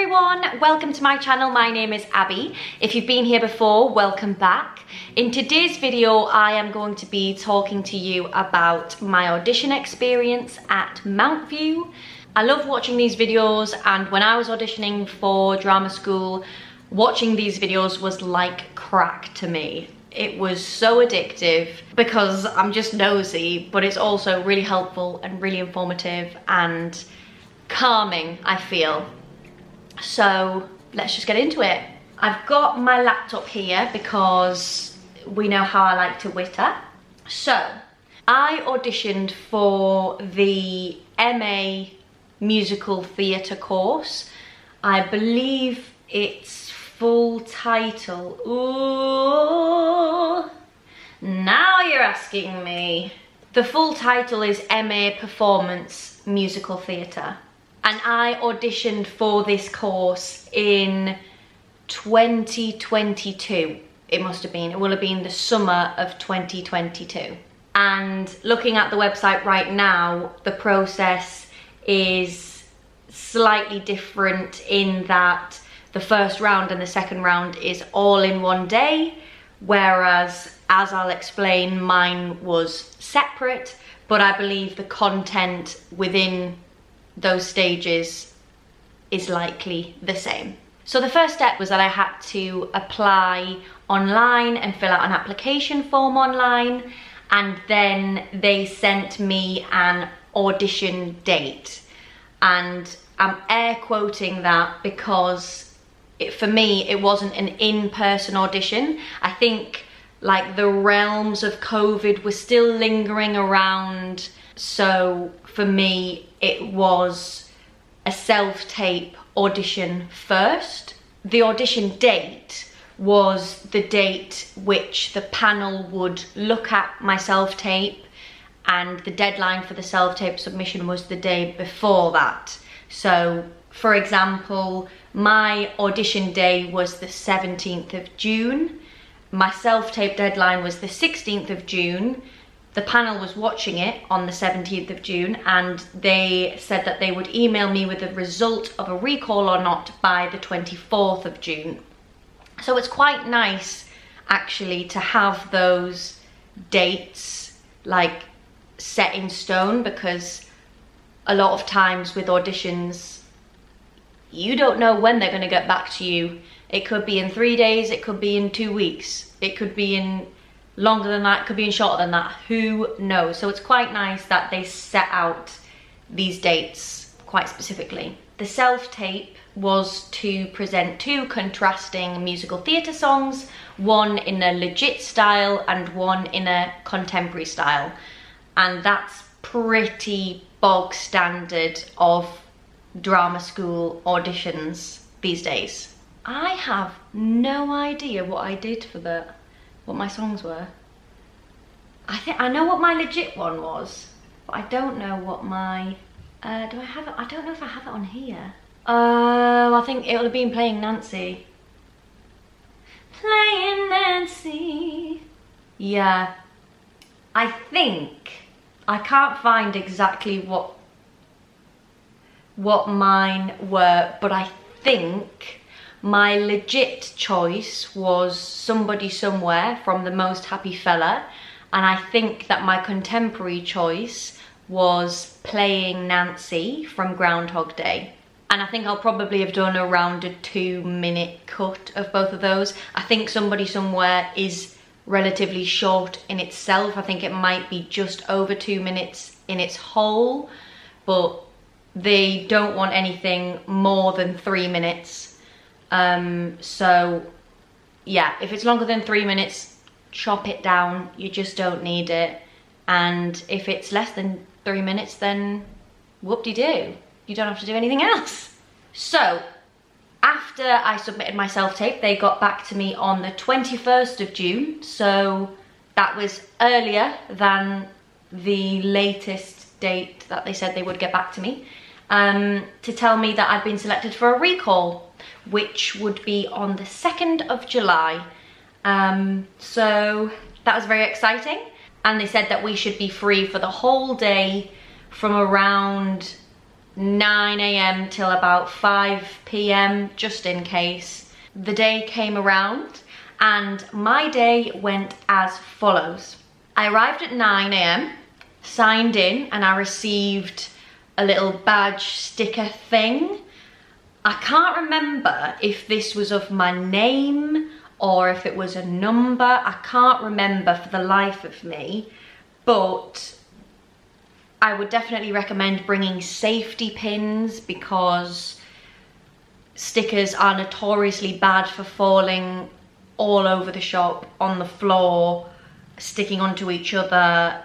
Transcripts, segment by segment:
everyone, welcome to my channel. My name is Abby. If you've been here before, welcome back. In today's video, I am going to be talking to you about my audition experience at Mountview. I love watching these videos, and when I was auditioning for drama school, watching these videos was like crack to me. It was so addictive because I'm just nosy, but it's also really helpful and really informative and calming, I feel. So let's just get into it. I've got my laptop here because we know how I like to witter. So I auditioned for the MA musical theatre course. I believe its full title, ooh, now you're asking me. The full title is MA Performance Musical Theatre. And I auditioned for this course in 2022. It must have been, it will have been the summer of 2022. And looking at the website right now, the process is slightly different in that the first round and the second round is all in one day, whereas, as I'll explain, mine was separate, but I believe the content within those stages is likely the same. So the first step was that I had to apply online and fill out an application form online, and then they sent me an audition date. And I'm air quoting that because for me it wasn't an in-person audition. I think like the realms of COVID were still lingering around, so for me it was a self-tape audition first. The audition date was the date which the panel would look at my self-tape, and the deadline for the self-tape submission was the day before that. So for example, my audition day was the 17th of June. My self-tape deadline was the 16th of June. The panel was watching it on the 17th of June, and they said that they would email me with the result of a recall or not by the 24th of June. So it's quite nice actually to have those dates like set in stone, because a lot of times with auditions, you don't know when they're going to get back to you. It could be in 3 days, it could be in 2 weeks, it could be in longer than that, could be in shorter than that, who knows. So it's quite nice that they set out these dates quite specifically. The self-tape was to present two contrasting musical theatre songs, one in a legit style and one in a contemporary style. And that's pretty bog standard of drama school auditions these days. I have no idea what I did for what my songs were. I think I know what my legit one was, but I don't know what my, do I have it? I don't know if I have it on here. I think it would have been Playing Nancy. Playing Nancy. Yeah. I think, I can't find exactly what mine were, but I think my legit choice was Somebody Somewhere from The Most Happy Fella, and I think that my contemporary choice was Playing Nancy from Groundhog Day. And I think I'll probably have done around a 2-minute cut of both of those. I think Somebody Somewhere is relatively short in itself. I think it might be just over 2 minutes in its whole, but they don't want anything more than 3 minutes. So yeah, if it's longer than 3 minutes, chop it down, you just don't need it. And if it's less than 3 minutes, then whoop-de-doo, you don't have to do anything else. So after I submitted my self-tape, they got back to me on the 21st of June, so that was earlier than the latest date that they said they would get back to me, to tell me that I'd been selected for a recall, which would be on the 2nd of July. So that was very exciting. And they said that we should be free for the whole day from around 9 a.m. till about 5 p.m. just in case. The day came around and my day went as follows. I arrived at 9 a.m, signed in, and I received a little badge sticker thing. I can't remember if this was of my name or if it was a number. I can't remember for the life of me, but I would definitely recommend bringing safety pins because stickers are notoriously bad for falling all over the shop, on the floor, sticking onto each other,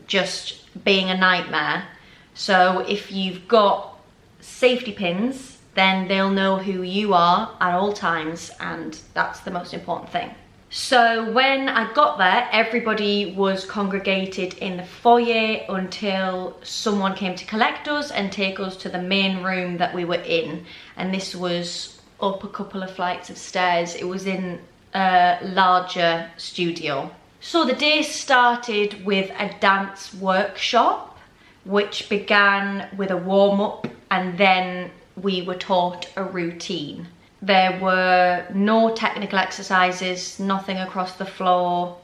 just being a nightmare. So if you've got safety pins, then they'll know who you are at all times, and that's the most important thing. So when I got there, everybody was congregated in the foyer until someone came to collect us and take us to the main room that we were in. And this was up a couple of flights of stairs. It was in a larger studio. So the day started with a dance workshop, which began with a warm-up, and then we were taught a routine. There were no technical exercises, nothing across the floor,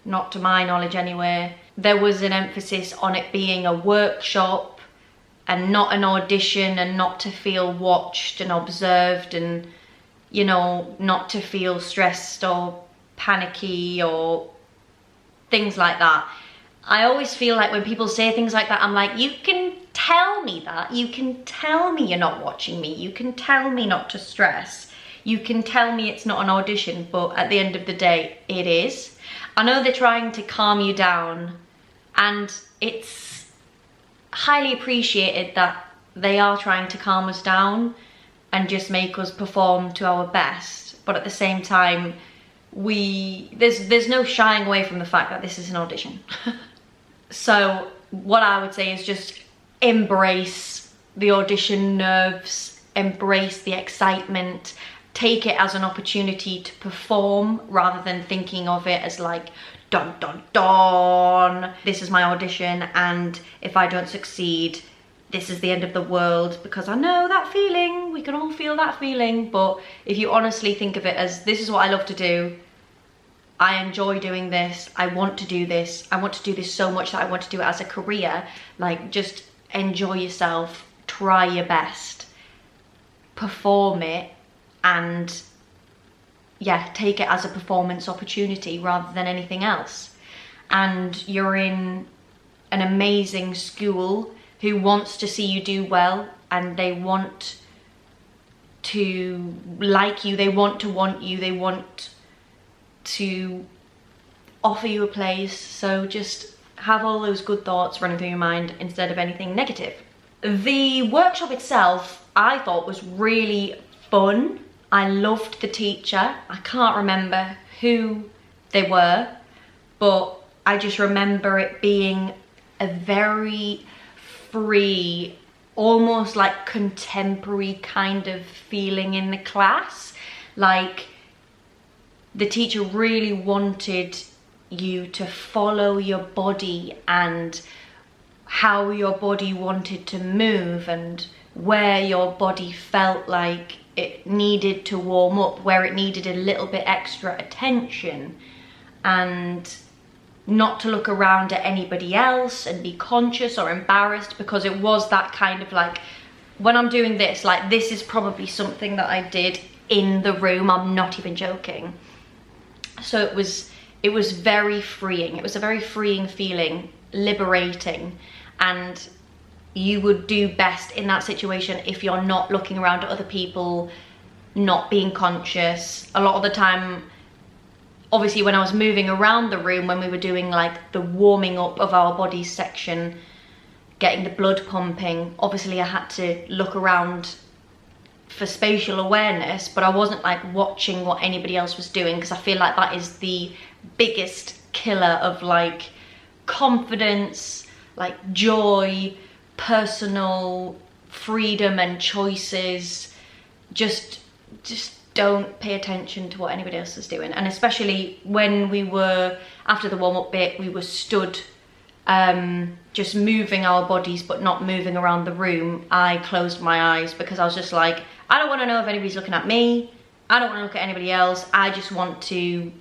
not to my knowledge anyway. There was an emphasis on it being a workshop and not an audition, and not to feel watched and observed, and, you know, not to feel stressed or panicky or things like that. I always feel like when people say things like that, I'm like, you can tell me that. You can tell me you're not watching me. You can tell me not to stress. You can tell me it's not an audition, but at the end of the day, it is. I know they're trying to calm you down, and it's highly appreciated that they are trying to calm us down and just make us perform to our best. But at the same time, there's no shying away from the fact that this is an audition. So what I would say is just embrace the audition nerves, embrace the excitement, take it as an opportunity to perform rather than thinking of it as like, dun dun dun, this is my audition, and if I don't succeed, this is the end of the world. Because I know that feeling, we can all feel that feeling, but if you honestly think of it as, this is what I love to do, I enjoy doing this, I want to do this, I want to do this so much that I want to do it as a career, like, just enjoy yourself, try your best, perform it, and yeah, take it as a performance opportunity rather than anything else. And you're in an amazing school who wants to see you do well, and they want to like you, they want you, they want to offer you a place. So just have all those good thoughts running through your mind instead of anything negative. The workshop itself, I thought, was really fun. I loved the teacher. I can't remember who they were, but I just remember it being a very free, almost like contemporary kind of feeling in the class. Like, the teacher really wanted you to follow your body and how your body wanted to move and where your body felt like it needed to warm up, where it needed a little bit extra attention, and not to look around at anybody else and be conscious or embarrassed, because it was that kind of like, when I'm doing this, like, this is probably something that I did in the room, I'm not even joking. So it was very freeing. It was a very freeing feeling, liberating, and you would do best in that situation if you're not looking around at other people, not being conscious. A lot of the time, obviously when I was moving around the room, when we were doing like the warming up of our bodies section, getting the blood pumping, obviously I had to look around for spatial awareness, but I wasn't like watching what anybody else was doing, because I feel like that is the biggest killer of like confidence, like joy, personal freedom and choices. Just don't pay attention to what anybody else is doing. And especially when we were, after the warm-up bit, we were stood just moving our bodies but not moving around the room, I closed my eyes because I was just like, I don't want to know if anybody's looking at me. I don't want to look at anybody else. I just want to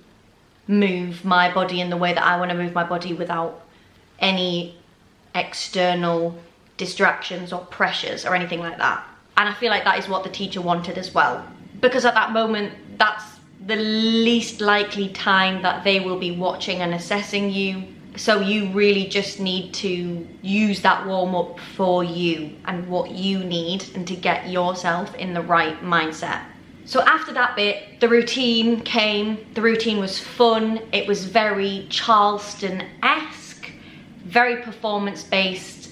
move my body in the way that I want to move my body without any external distractions or pressures or anything like that. And I feel like that is what the teacher wanted as well, because at that moment, that's the least likely time that they will be watching and assessing you. So you really just need to use that warm-up for you and what you need and to get yourself in the right mindset. So after that bit, the routine came. The routine was fun. It was very Charleston-esque, very performance-based,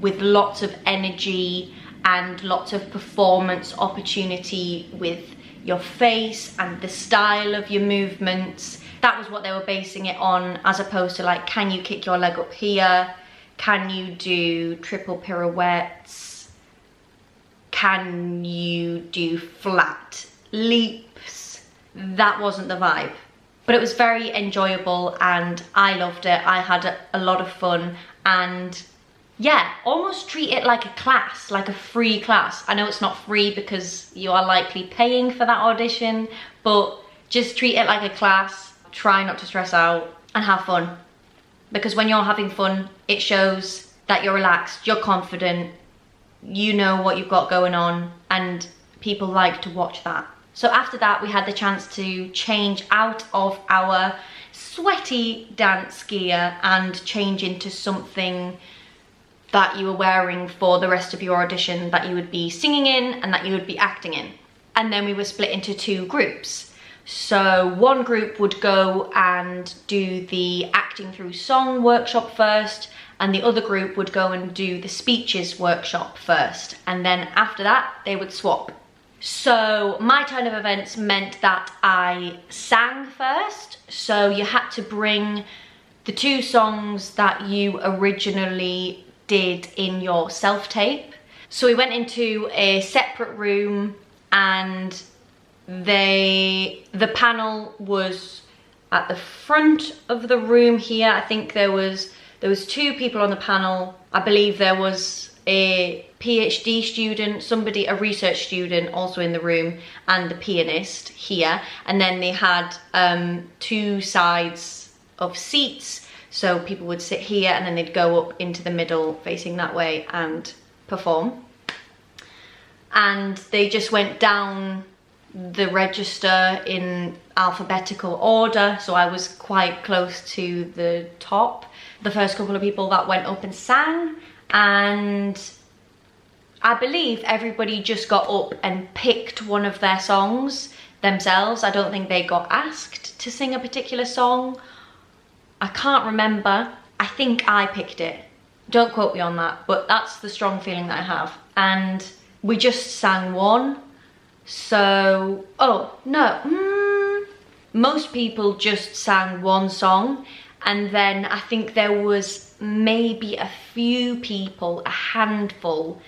with lots of energy and lots of performance opportunity with your face and the style of your movements. That was what they were basing it on, as opposed to like, can you kick your leg up here? Can you do triple pirouettes? Can you do flat leaps? That wasn't the vibe. But it was very enjoyable and I loved it. I had a lot of fun, and yeah, almost treat it like a class, like a free class. I know it's not free because you are likely paying for that audition, but just treat it like a class. Try not to stress out and have fun, because when you're having fun, it shows that you're relaxed, you're confident, you know what you've got going on, and people like to watch that. So after that, we had the chance to change out of our sweaty dance gear and change into something that you were wearing for the rest of your audition, that you would be singing in and that you would be acting in. And then we were split into 2 groups. So one group would go and do the acting through song workshop first, and the other group would go and do the speeches workshop first. And then after that, they would swap. So my turn of events meant that I sang first. So you had to bring the 2 songs that you originally did in your self-tape. So we went into a separate room, and the panel was at the front of the room here. I think there was 2 people on the panel. I believe there was a PhD student, a research student also in the room, and the pianist here. And then they had 2 sides of seats, so people would sit here and then they'd go up into the middle facing that way and perform. And they just went down the register in alphabetical order, so I was quite close to the top. The first couple of people that went up and sang, and I believe everybody just got up and picked one of their songs themselves. I don't think they got asked to sing a particular song. I can't remember. I think I picked it. Don't quote me on that, but that's the strong feeling that I have. And we just sang one. So, oh no, most people just sang one song, and then I think there was maybe a few people, a handful,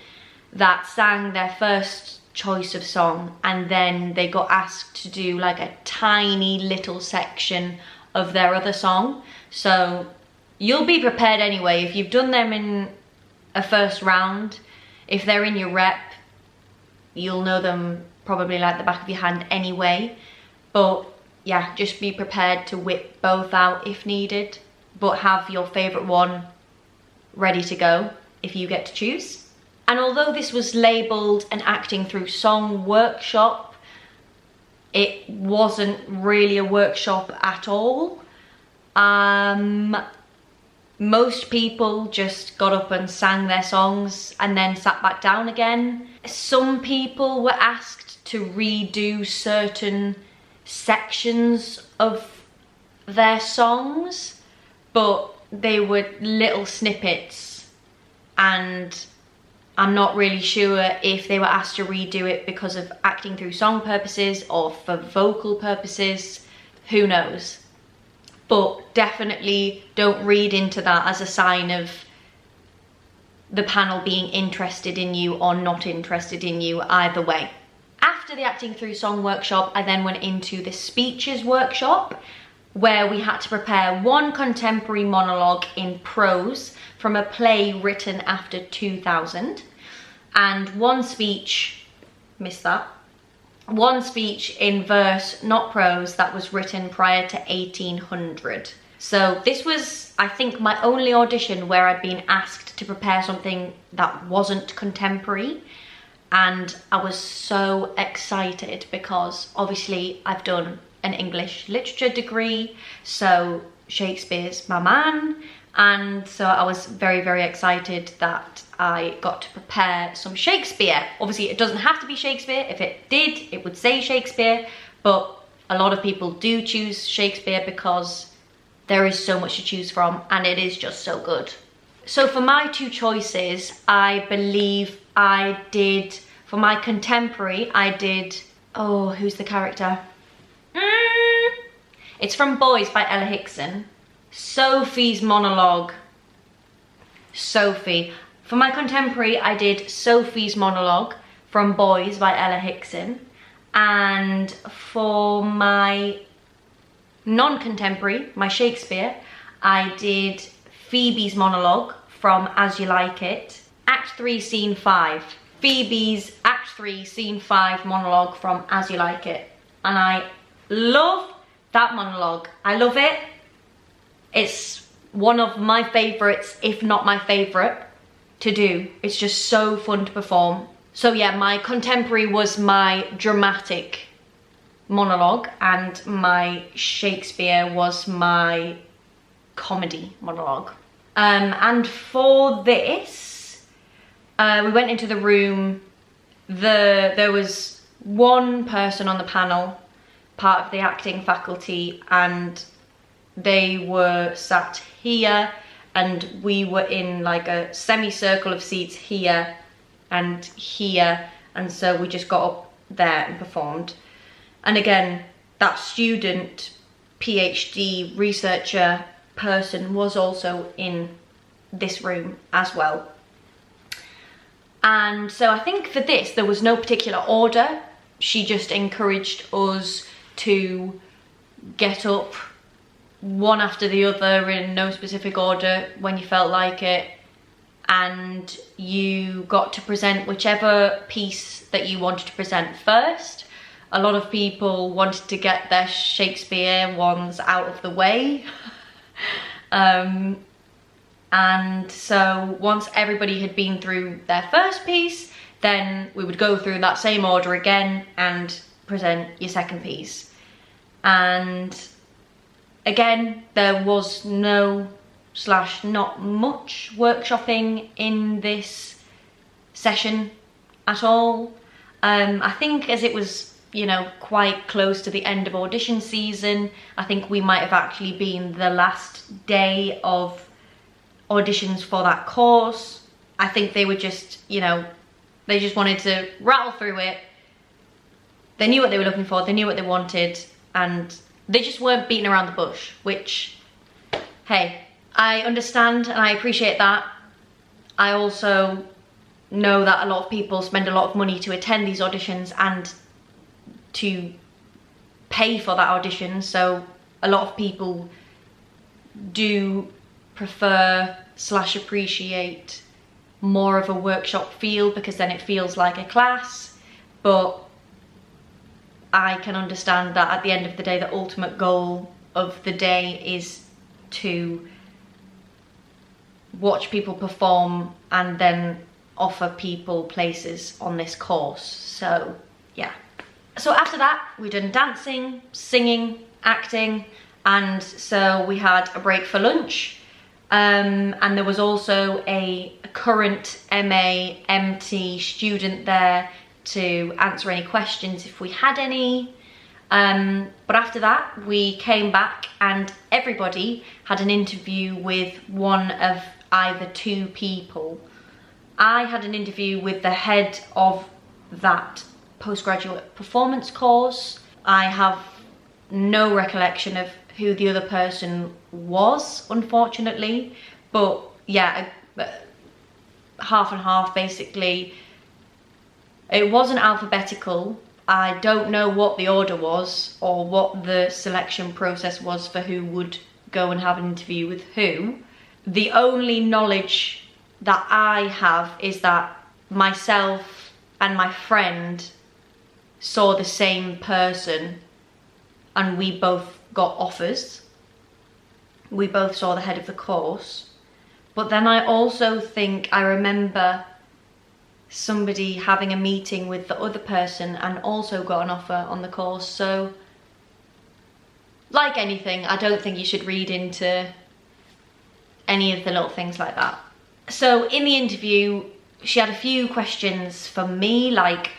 that sang their first choice of song, and then they got asked to do like a tiny little section of their other song. So you'll be prepared anyway. If you've done them in a first round, if they're in your rep, you'll know them probably like the back of your hand anyway. But yeah, just be prepared to whip both out if needed, but have your favourite one ready to go if you get to choose. And although this was labelled an acting through song workshop, it wasn't really a workshop at all. Most people just got up and sang their songs and then sat back down again. Some people were asked to redo certain sections of their songs, but they were little snippets, and I'm not really sure if they were asked to redo it because of acting through song purposes or for vocal purposes. Who knows? But definitely don't read into that as a sign of the panel being interested in you or not interested in you, either way. After the acting through song workshop, I then went into the speeches workshop, where we had to prepare one contemporary monologue in prose from a play written after 2000 and one speech, missed that, one speech in verse, not prose, that was written prior to 1800. So this was, I think, my only audition where I'd been asked to prepare something that wasn't contemporary. And I was so excited because obviously I've done an English literature degree, so Shakespeare's my man. And so I was very, very excited that I got to prepare some Shakespeare. Obviously it doesn't have to be Shakespeare. If it did, it would say Shakespeare, but a lot of people do choose Shakespeare because there is so much to choose from and it is just so good. So for my two choices, I believe I did, for my contemporary, I did, oh, who's the character? It's from Boys by Ella Hickson. Sophie's monologue. Sophie. For my contemporary, I did Sophie's monologue from Boys by Ella Hickson. And for my non-contemporary, my Shakespeare, I did Phoebe's monologue from As You Like It. Act 3, Scene 5. Phoebe's Act 3, Scene 5 monologue from As You Like It. And I love that monologue. I love it. It's one of my favourites, if not my favourite, to do. It's just so fun to perform. So yeah, my contemporary was my dramatic monologue and my Shakespeare was my comedy monologue. And for this, we went into the room. There was one person on the panel, part of the acting faculty, and they were sat here and we were in like a semicircle of seats here and here, and so we just got up there and performed. And again, that student, PhD, researcher person was also in this room as well. And so I think for this, there was no particular order. She just encouraged us to get up one after the other in no specific order when you felt like it, and you got to present whichever piece that you wanted to present first. A lot of people wanted to get their Shakespeare ones out of the way. And so once everybody had been through their first piece, then we would go through that same order again and present your second piece. And again, there was no / not much workshopping in this session at all. I think as it was, you know, quite close to the end of audition season, I think we might have actually been the last day of auditions for that course. I think they were just, you know, they just wanted to rattle through it. They knew what they were looking for, they knew what they wanted, and they just weren't beating around the bush, which, hey, I understand and I appreciate that. I also know that a lot of people spend a lot of money to attend these auditions and to pay for that audition, so a lot of people do prefer / appreciate more of a workshop feel because then it feels like a class. But I can understand that at the end of the day, the ultimate goal of the day is to watch people perform and then offer people places on this course. So yeah. So after that, we've done dancing, singing, acting, and so we had a break for lunch. And there was also a current MA, MT student there to answer any questions if we had any. But after that, we came back and everybody had an interview with one of either two people. I had an interview with the head of that postgraduate performance course. I have no recollection of who the other person was, unfortunately, but yeah, half and half basically. It wasn't alphabetical. I don't know what the order was or what the selection process was for who would go and have an interview with who. The only knowledge that I have is that myself and my friend saw the same person and we both got offers. We both saw the head of the course. But then I also think I remember somebody having a meeting with the other person and also got an offer on the course. So, like anything, I don't think you should read into any of the little things like that. So in the interview, she had a few questions for me, like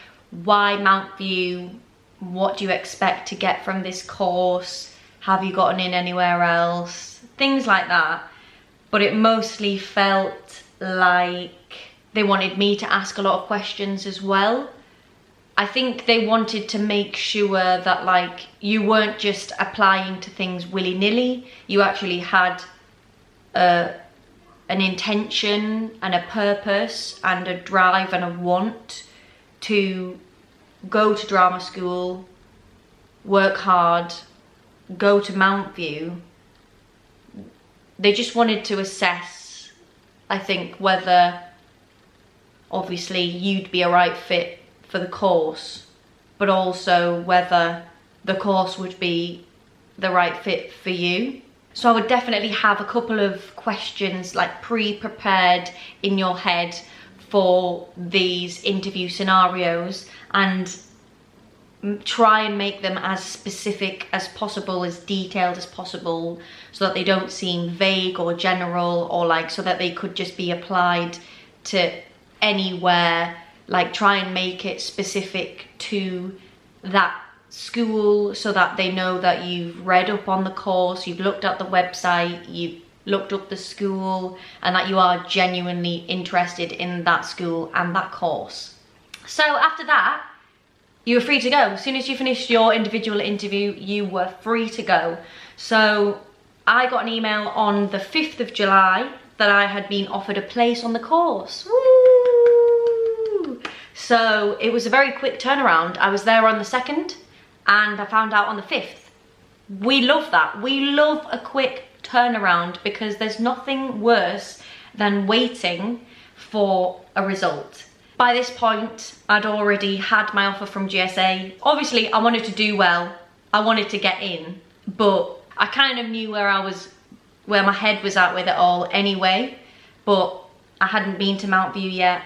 why Mountview? What do you expect to get from this course? Have you gotten in anywhere else? Things like that. But it mostly felt like they wanted me to ask a lot of questions as well. I think they wanted to make sure that like you weren't just applying to things willy-nilly. You actually had an intention and a purpose and a drive and a want to go to drama school, work hard, go to Mountview. They just wanted to assess, I think, whether obviously you'd be a right fit for the course, but also whether the course would be the right fit for you. So I would definitely have a couple of questions like pre-prepared in your head for these interview scenarios and try and make them as specific as possible, as detailed as possible, so that they don't seem vague or general, or like so that they could just be applied to anywhere. Like try and make it specific to that school so that they know that you've read up on the course, you've looked at the website, you've looked up the school, and that you are genuinely interested in that school and that course. So after that, you were free to go. As soon as you finished your individual interview, you were free to go. So I got an email on the 5th of July that I had been offered a place on the course. Woo! So it was a very quick turnaround. I was there on the 2nd and I found out on the 5th. We love that. We love a quick turnaround because there's nothing worse than waiting for a result. By this point, I'd already had my offer from GSA. Obviously, I wanted to do well. I wanted to get in, but I kind of knew where my head was at with it all anyway, but I hadn't been to Mountview yet,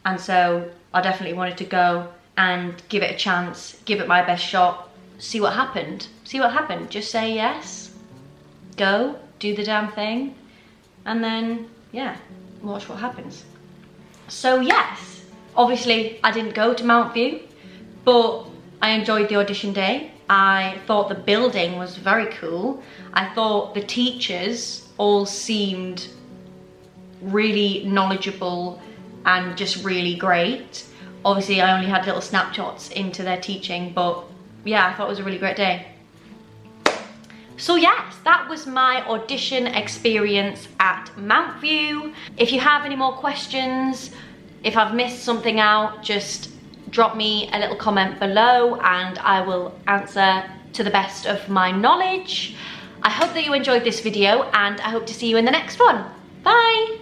and so I definitely wanted to go and give it a chance, give it my best shot, see what happened. See what happened. Just say yes, go, do the damn thing, and then, yeah, watch what happens. So yes, obviously I didn't go to Mountview, but I enjoyed the audition day. I thought the building was very cool. I thought the teachers all seemed really knowledgeable and just really great. Obviously I only had little snapshots into their teaching, but yeah, I thought it was a really great day. So yes, that was my audition experience at Mountview. If you have any more questions, if I've missed something out, just drop me a little comment below and I will answer to the best of my knowledge. I hope that you enjoyed this video and I hope to see you in the next one. Bye!